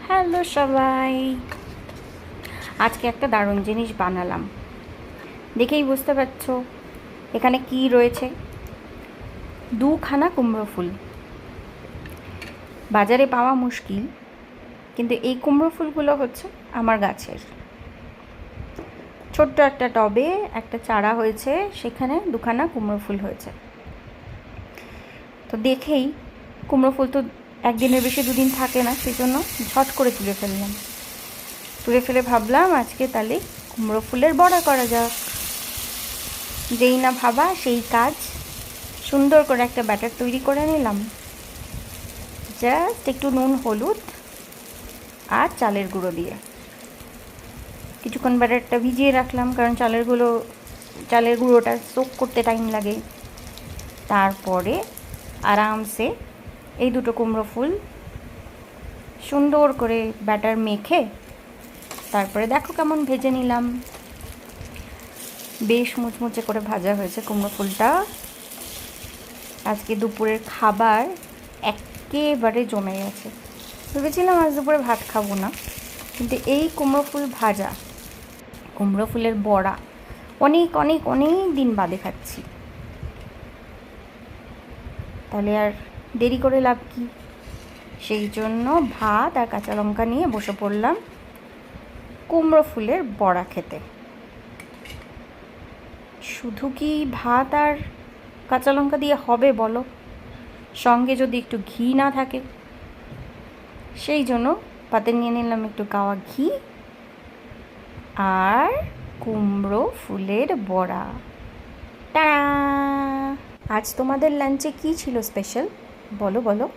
Hello সবাই, আজকে একটা দারুণ জিনিস বানালাম। দেখেই বুঝতে পারছো এখানে কি রয়েছে। দুখানা কুমড়ো ফুল বাজারে পাওয়া মুশকিল, কিন্তু এই কুমড়ো ফুলগুলো হচ্ছে আমার গাছের। ছোট্ট একটা টবে একটা চারা হয়েছে, সেখানে দুখানা কুমড়ো ফুল হয়েছে। তো দেখেই কুমড়ো ফুল তো একদিনের বেশি দুদিন থাকে না, সেই জন্য ঝট করে তুলে ফেললাম। তুলে ফেলে ভাবলাম আজকে তাহলে কুমড়ো ফুলের বড়া করা যাক। যেই না ভাবা সেই কাজ। সুন্দর করে একটা ব্যাটার তৈরি করে নিলাম। জাস্ট একটু নুন, হলুদ আর চালের গুঁড়ো দিয়ে কিছুক্ষণ ব্যাটারটা ভিজিয়ে রাখলাম, কারণ চালের গুঁড়োটা সোক করতে টাইম লাগে। তারপরে আরামসে এই দুটো কুমড়ো ফুল সুন্দর করে ব্যাটার মেখে তারপরে দেখো কেমন ভেজে নিলাম। বেশ মুচমুচে করে ভাজা হয়েছে কুমড়ো ফুলটা। আজকে দুপুরের খাবার একেবারে জমে গেছে। ভেবেছিলাম আজ দুপুরে ভাত খাবো না, কিন্তু এই কুমড়ো ফুল ভাজা, কুমড়ো ফুলের বড়া অনেক অনেক অনেক দিন বাদে খাচ্ছি। তাহলে আর দেরি করে লাভ কি? সেই জন্য ভাত আর কাঁচা লঙ্কা নিয়ে বসে পড়লাম কুমড়ো ফুলের বড়া খেতে। শুধু কি ভাত আর কাঁচা লঙ্কা দিয়ে হবে বলো? সঙ্গে যদি একটু ঘি না থাকে। সেই জন্য পাতে নিয়ে নিলাম একটু গাওয়া ঘি আর কুমড়ো ফুলের বড়া। টাড়া! আজ তোমাদের লাঞ্চে কি ছিল স্পেশাল? বলো বলো।